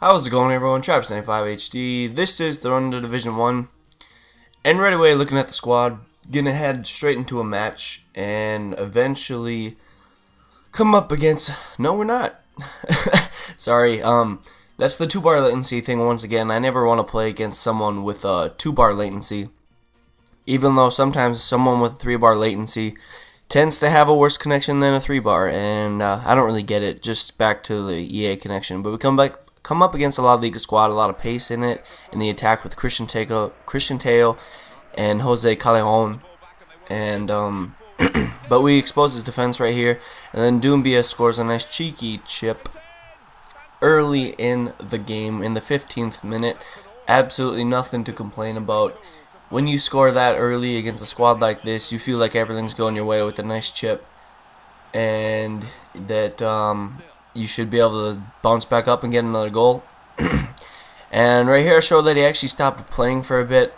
How's it going, everyone? Travis95HD. This is the run to Division 1. And right away, looking at the squad, gonna head straight into a match and eventually come up against... No, we're not. Sorry, that's the 2-bar latency thing once again. I never want to play against someone with a 2-bar latency. Even though sometimes someone with a 3-bar latency tends to have a worse connection than a 3-bar, and I don't really get it. Just back to the EA connection. But we come up against a lot of Liga squad, a lot of pace in it, in the attack with Christian Teo and Jose Callejon. And but we expose his defense right here, and then DOUMBIA scores a nice cheeky chip early in the game in the 15th minute. Absolutely nothing to complain about. When you score that early against a squad like this, you feel like everything's going your way with a nice chip, and that you should be able to bounce back up and get another goal. And right here I showed that he actually stopped playing for a bit.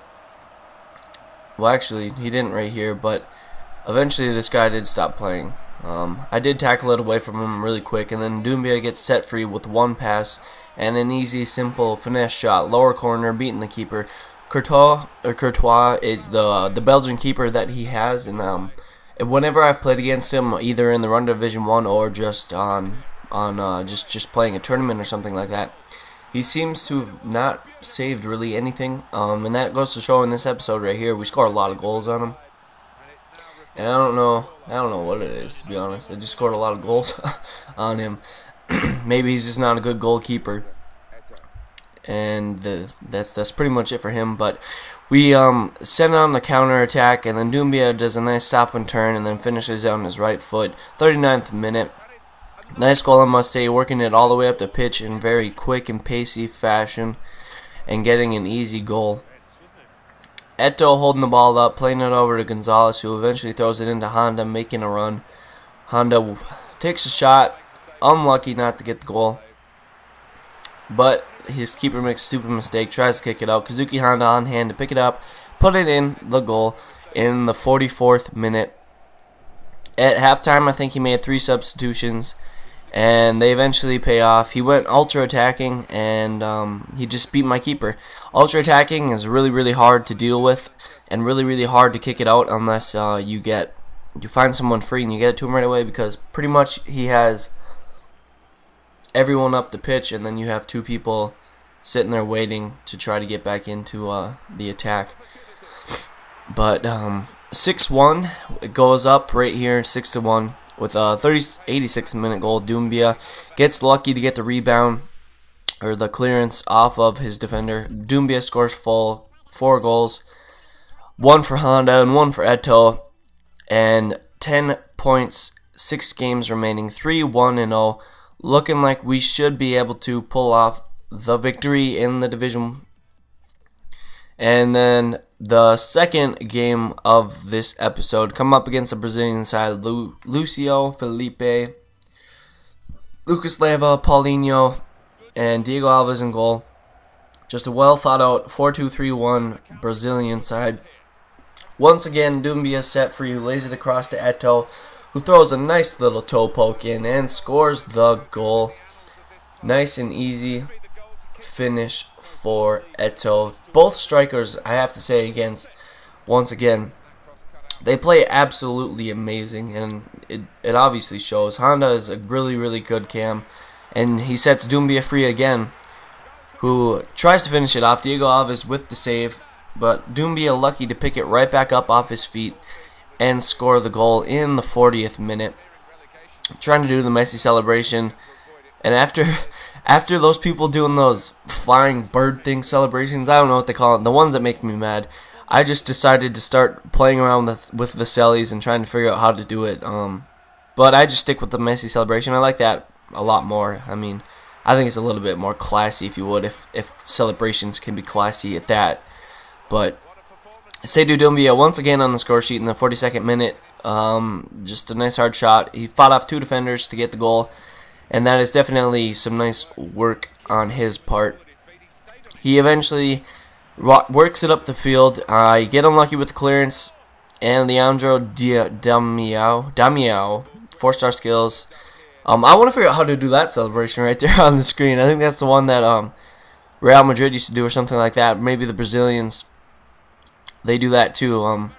Well, actually, he didn't right here, but eventually this guy did stop playing. I did tackle it away from him really quick, and then DOUMBIA gets set free with one pass and an easy, simple finesse shot, lower corner, beating the keeper. Courtois is the Belgian keeper that he has, and whenever I've played against him, either in the run to Division 1 or just just playing a tournament or something like that, he seems to have not saved really anything, and that goes to show in this episode right here. We score a lot of goals on him, and I don't know what it is, to be honest. I just scored a lot of goals on him. Maybe he's just not a good goalkeeper, and that's pretty much it for him. But we send on the counter attack, and then DOUMBIA does a nice stop and turn, and then finishes on his right foot. 39th minute. Nice goal, I must say, working it all the way up the pitch in very quick and pacey fashion and getting an easy goal. Eto'o holding the ball up, playing it over to Gonzalez, who eventually throws it into Honda, making a run. Honda takes a shot, unlucky not to get the goal, but his keeper makes a stupid mistake, tries to kick it out. Kazuki Honda on hand to pick it up, put it in the goal in the 44th minute. At halftime, I think he made 3 substitutions, and they eventually pay off. He went ultra attacking, and he just beat my keeper. Ultra attacking is really hard to deal with, and really hard to kick it out unless you find someone free and you get it to him right away, because pretty much he has everyone up the pitch, and then you have 2 people sitting there waiting to try to get back into the attack. But 6-1, it goes up right here, 6-1. With a 86th minute goal, DOUMBIA gets lucky to get the rebound or the clearance off of his defender. DOUMBIA scores 4 goals, 1 for Honda and 1 for Eto'o, and 10 points, 6 games remaining, 3-1-0. Looking like we should be able to pull off the victory in the division. And then the second game of this episode, come up against the Brazilian side, Lucio, Felipe, Lucas Leiva, Paulinho, and Diego Alves in goal. Just a well thought out 4-2-3-1 Brazilian side. Once again, DOUMBIA set free, lays it across to Eto'o, who throws a nice little toe poke in and scores the goal. Nice and easy finish for Eto'o. Both strikers, I have to say, once again, they play absolutely amazing, and it obviously shows. Honda is a really good cam, and he sets DOUMBIA free again, who tries to finish it off. Diego Alves with the save, but DOUMBIA lucky to pick it right back up off his feet and score the goal in the 40th minute. Trying to do the Messi celebration, and after those people doing those flying bird thing celebrations, I don't know what they call it, the ones that make me mad, I just decided to start playing around with the cellies and trying to figure out how to do it. But I just stick with the Messi celebration. I like that a lot more. I mean, I think it's a little bit more classy, if you would, if celebrations can be classy at that. But Seydou Doumbia once again on the score sheet in the 42nd minute. Just a nice hard shot. He fought off 2 defenders to get the goal, and that is definitely some nice work on his part. He eventually works it up the field. I get unlucky with the clearance, and Leandro Damiao, 4-star skills, I want to figure out how to do that celebration right there on the screen. I think that's the one that Real Madrid used to do or something like that. Maybe the Brazilians, they do that too.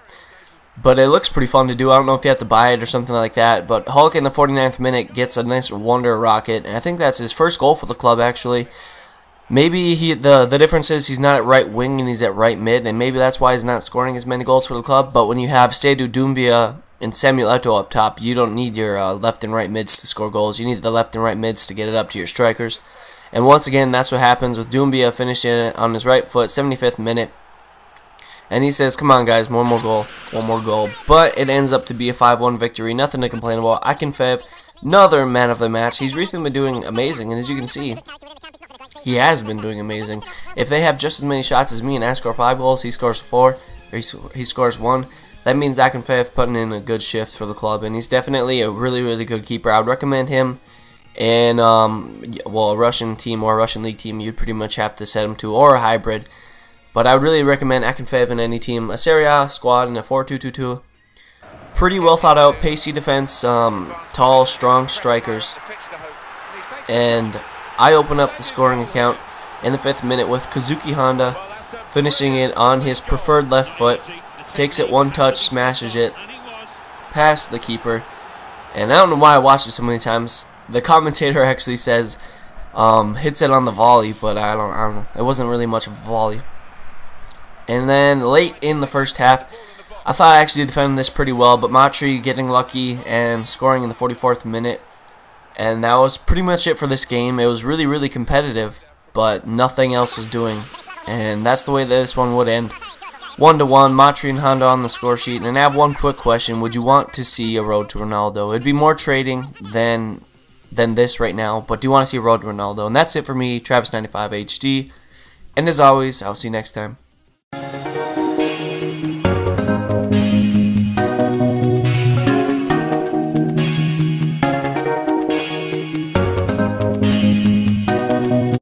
But it looks pretty fun to do. I don't know if you have to buy it or something like that. But Hulk in the 49th minute gets a nice wonder rocket. And I think that's his first goal for the club, actually. Maybe the difference is he's not at right wing and he's at right mid. And maybe that's why he's not scoring as many goals for the club. But when you have Seydou Doumbia and Samuel Eto'o up top, you don't need your left and right mids to score goals. You need the left and right mids to get it up to your strikers. And once again, that's what happens with Doumbia finishing it on his right foot, 75th minute. And he says, come on, guys, one more goal. But it ends up to be a 5-1 victory. Nothing to complain about. Akinfev, another man of the match. He's recently been doing amazing, and as you can see, he has been doing amazing. If they have just as many shots as me and I score 5 goals, he scores 4, or he scores 1. That means Akinfev putting in a good shift for the club, and he's definitely a really, really good keeper. I would recommend him. And, well, a Russian team or a Russian league team, you'd pretty much have to set him to, or a hybrid. But I would really recommend Akinfev in any team. A Serie A squad in a 4-2-2-2. Pretty well thought out, pacey defense, tall, strong strikers. And I open up the scoring account in the 5th minute with Kazuki Honda finishing it on his preferred left foot. Takes it one touch, smashes it past the keeper. And I don't know why I watched it so many times. The commentator actually says hits it on the volley, but I don't know. It wasn't really much of a volley. And then late in the first half, I thought I actually defended this pretty well, but Matri getting lucky and scoring in the 44th minute. And that was pretty much it for this game. It was really, really competitive, but nothing else was doing. And that's the way that this one would end. 1-1, Matri and Honda on the score sheet. And I have one quick question. Would you want to see a road to Ronaldo? It'd be more trading than this right now, but do you want to see a road to Ronaldo? And that's it for me, Travis95HD. And as always, I'll see you next time.